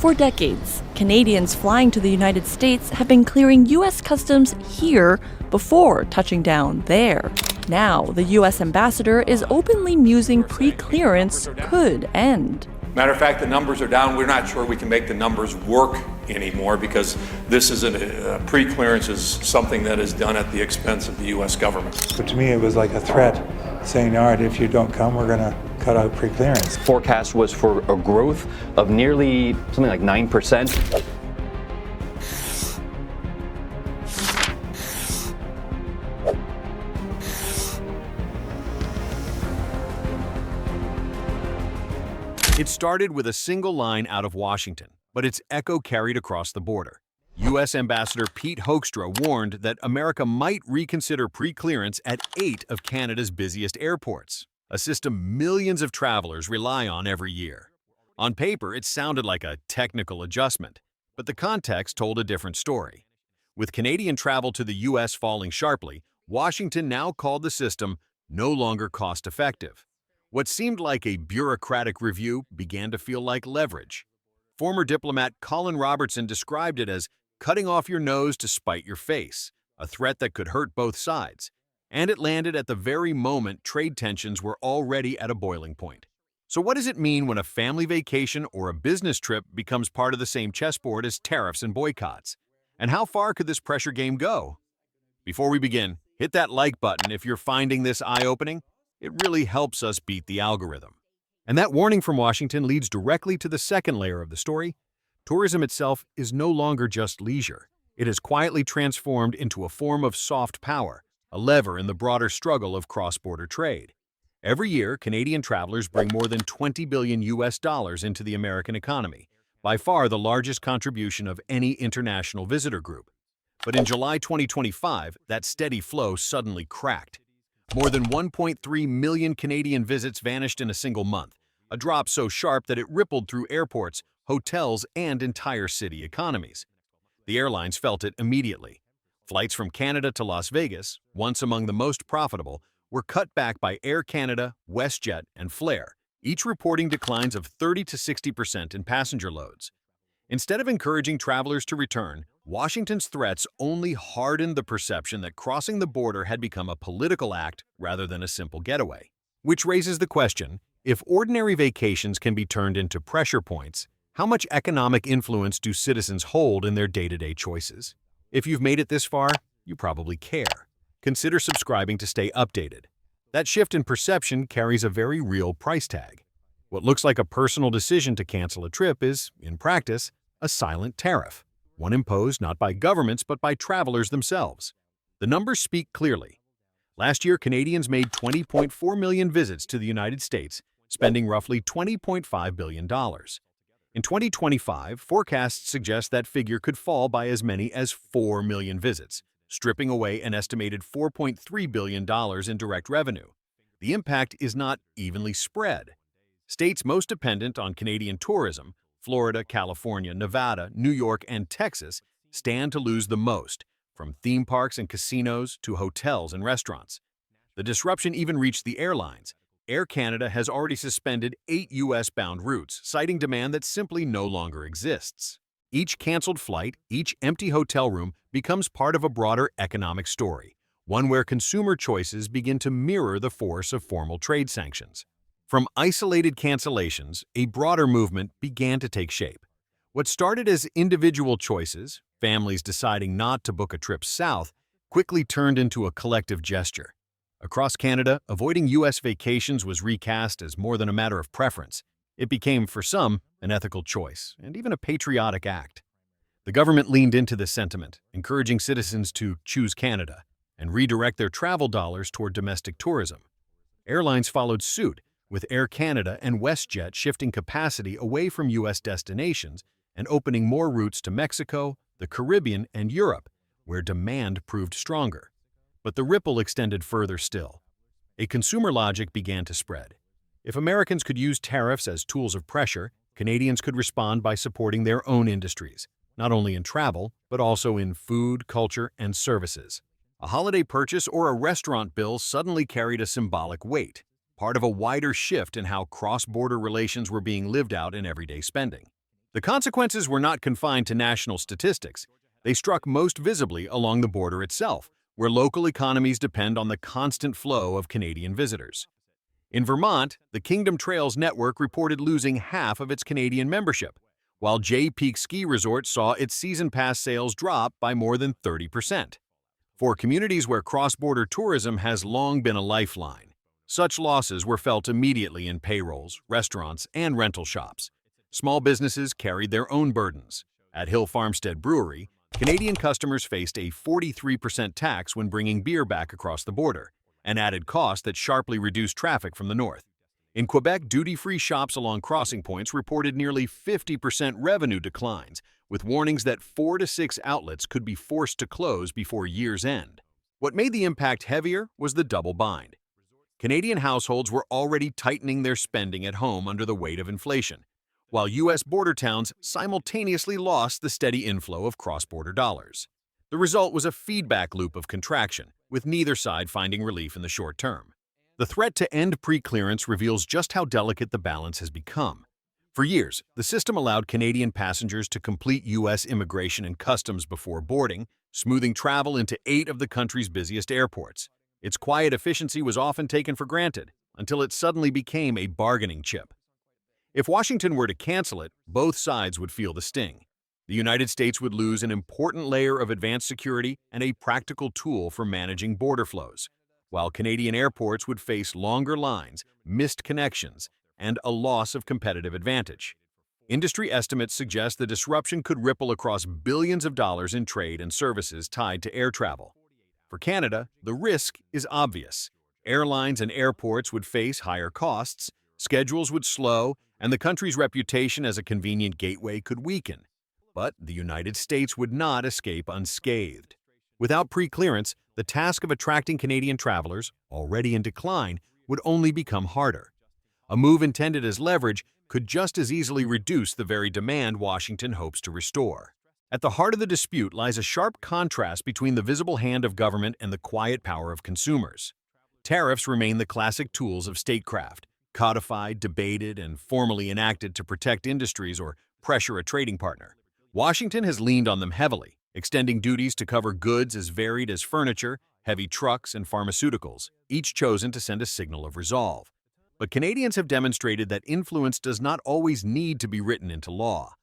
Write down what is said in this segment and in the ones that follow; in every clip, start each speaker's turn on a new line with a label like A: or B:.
A: For decades, Canadians flying to the United States have been clearing U.S. customs here before touching down there. Now, the U.S. ambassador is openly musing pre-clearance could end.
B: Matter of fact, the numbers are down. We're not sure we can make the numbers work anymore because this isn't pre-clearance is something that is done at the expense of the U.S. government.
C: But to me, it was like a threat saying, all right, if you don't come, we're going to cut out pre-clearance.
D: Forecast was for a growth of nearly something like 9%.
E: It started with a single line out of Washington, but its echo carried across the border. U.S. Ambassador Pete Hoekstra warned that America might reconsider pre-clearance at 8 of Canada's busiest airports, a system millions of travelers rely on every year. On paper, it sounded like a technical adjustment, but the context told a different story. With Canadian travel to the U.S. falling sharply, Washington now called the system no longer cost-effective. What seemed like a bureaucratic review began to feel like leverage. Former diplomat Colin Robertson described it as cutting off your nose to spite your face, a threat that could hurt both sides. And it landed at the very moment trade tensions were already at a boiling point. So what does it mean when a family vacation or a business trip becomes part of the same chessboard as tariffs and boycotts? And how far could this pressure game go? Before we begin, hit that like button if you're finding this eye-opening. It really helps us beat the algorithm. And that warning from Washington leads directly to the second layer of the story. Tourism itself is no longer just leisure. It has quietly transformed into a form of soft power, a lever in the broader struggle of cross-border trade. Every year, Canadian travelers bring more than $20 billion into the American economy, by far the largest contribution of any international visitor group. But in July 2025, that steady flow suddenly cracked. More than 1.3 million Canadian visits vanished in a single month, a drop so sharp that it rippled through airports, hotels, and entire city economies. The airlines felt it immediately. Flights from Canada to Las Vegas, once among the most profitable, were cut back by Air Canada, WestJet, and Flair, each reporting declines of 30 to 60% in passenger loads. Instead of encouraging travelers to return, Washington's threats only hardened the perception that crossing the border had become a political act rather than a simple getaway. Which raises the question, if ordinary vacations can be turned into pressure points, how much economic influence do citizens hold in their day-to-day choices? If you've made it this far, you probably care. Consider subscribing to stay updated. That shift in perception carries a very real price tag. What looks like a personal decision to cancel a trip is, in practice, a silent tariff, one imposed not by governments but by travelers themselves. The numbers speak clearly. Last year, Canadians made 20.4 million visits to the United States, spending roughly $20.5 billion. In 2025, forecasts suggest that figure could fall by as many as 4 million visits, stripping away an estimated $4.3 billion in direct revenue. The impact is not evenly spread. States most dependent on Canadian tourism, Florida, California, Nevada, New York, and Texas, stand to lose the most, from theme parks and casinos to hotels and restaurants. The disruption even reached the airlines. Air Canada has already suspended 8 U.S.-bound routes, citing demand that simply no longer exists. Each canceled flight, each empty hotel room becomes part of a broader economic story, one where consumer choices begin to mirror the force of formal trade sanctions. From isolated cancellations, a broader movement began to take shape. What started as individual choices, families deciding not to book a trip south, quickly turned into a collective gesture. Across Canada, avoiding U.S. vacations was recast as more than a matter of preference. It became, for some, an ethical choice, and even a patriotic act. The government leaned into this sentiment, encouraging citizens to choose Canada and redirect their travel dollars toward domestic tourism. Airlines followed suit, with Air Canada and WestJet shifting capacity away from U.S. destinations and opening more routes to Mexico, the Caribbean, and Europe, where demand proved stronger. But the ripple extended further still. A consumer logic began to spread. If Americans could use tariffs as tools of pressure, Canadians could respond by supporting their own industries, not only in travel, but also in food, culture, and services. A holiday purchase or a restaurant bill suddenly carried a symbolic weight, part of a wider shift in how cross-border relations were being lived out in everyday spending. The consequences were not confined to national statistics. They struck most visibly along the border itself, where local economies depend on the constant flow of Canadian visitors. In Vermont, the Kingdom Trails Network reported losing half of its Canadian membership, while Jay Peak Ski Resort saw its season pass sales drop by more than 30%. For communities where cross-border tourism has long been a lifeline, such losses were felt immediately in payrolls, restaurants, and rental shops. Small businesses carried their own burdens. At Hill Farmstead Brewery, Canadian customers faced a 43% tax when bringing beer back across the border, an added cost that sharply reduced traffic from the north. In Quebec, duty-free shops along crossing points reported nearly 50% revenue declines, with warnings that 4 to 6 outlets could be forced to close before year's end. What made the impact heavier was the double bind. Canadian households were already tightening their spending at home under the weight of inflation, while U.S. border towns simultaneously lost the steady inflow of cross-border dollars. The result was a feedback loop of contraction, with neither side finding relief in the short term. The threat to end pre-clearance reveals just how delicate the balance has become. For years, the system allowed Canadian passengers to complete U.S. immigration and customs before boarding, smoothing travel into 8 of the country's busiest airports. Its quiet efficiency was often taken for granted, until it suddenly became a bargaining chip. If Washington were to cancel it, both sides would feel the sting. The United States would lose an important layer of advanced security and a practical tool for managing border flows, while Canadian airports would face longer lines, missed connections, and a loss of competitive advantage. Industry estimates suggest the disruption could ripple across billions of dollars in trade and services tied to air travel. For Canada, the risk is obvious. Airlines and airports would face higher costs, schedules would slow, and the country's reputation as a convenient gateway could weaken. But the United States would not escape unscathed. Without pre-clearance, the task of attracting Canadian travelers, already in decline, would only become harder. A move intended as leverage could just as easily reduce the very demand Washington hopes to restore. At the heart of the dispute lies a sharp contrast between the visible hand of government and the quiet power of consumers. Tariffs remain the classic tools of statecraft, codified, debated, and formally enacted to protect industries or pressure a trading partner. Washington has leaned on them heavily, extending duties to cover goods as varied as furniture, heavy trucks, and pharmaceuticals, each chosen to send a signal of resolve. But Canadians have demonstrated that influence does not always need to be written into law.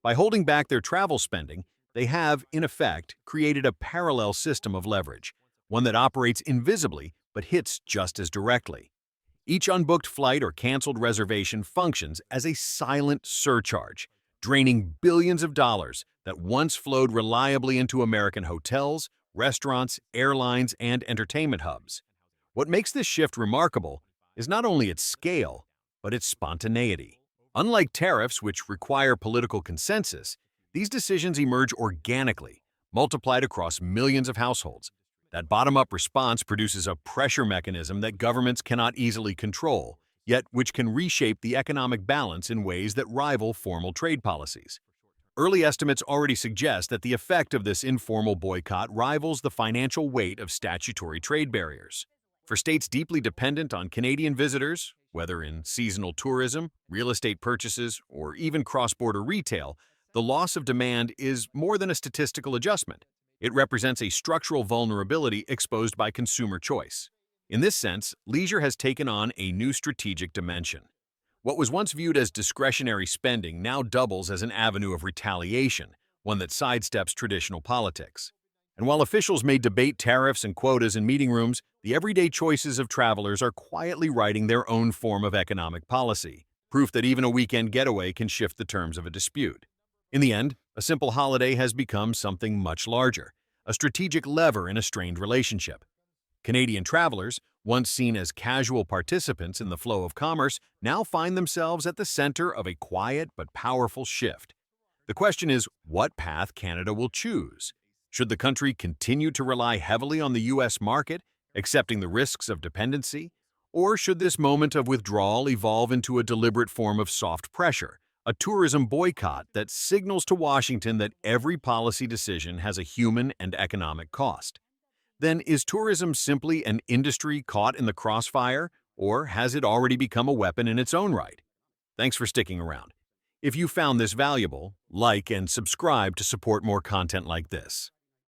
E: By holding back their travel spending, they have, in effect, created a parallel system of leverage, one that operates invisibly but hits just as directly. Each unbooked flight or canceled reservation functions as a silent surcharge, draining billions of dollars that once flowed reliably into American hotels, restaurants, airlines, and entertainment hubs. What makes this shift remarkable is not only its scale, but its spontaneity. Unlike tariffs, which require political consensus, these decisions emerge organically, multiplied across millions of households. That bottom-up response produces a pressure mechanism that governments cannot easily control, yet which can reshape the economic balance in ways that rival formal trade policies. Early estimates already suggest that the effect of this informal boycott rivals the financial weight of statutory trade barriers. For states deeply dependent on Canadian visitors, whether in seasonal tourism, real estate purchases, or even cross-border retail, the loss of demand is more than a statistical adjustment. It represents a structural vulnerability exposed by consumer choice. In this sense, leisure has taken on a new strategic dimension. What was once viewed as discretionary spending now doubles as an avenue of retaliation, one that sidesteps traditional politics. And while officials may debate tariffs and quotas in meeting rooms, the everyday choices of travelers are quietly writing their own form of economic policy, proof that even a weekend getaway can shift the terms of a dispute. In the end, a simple holiday has become something much larger, a strategic lever in a strained relationship. Canadian travelers, once seen as casual participants in the flow of commerce, now find themselves at the center of a quiet but powerful shift. The question is, what path Canada will choose? Should the country continue to rely heavily on the U.S. market, accepting the risks of dependency? Or should this moment of withdrawal evolve into a deliberate form of soft pressure, a tourism boycott that signals to Washington that every policy decision has a human and economic cost? Then is tourism simply an industry caught in the crossfire, or has it already become a weapon in its own right? Thanks for sticking around. If you found this valuable, like and subscribe to support more content like this.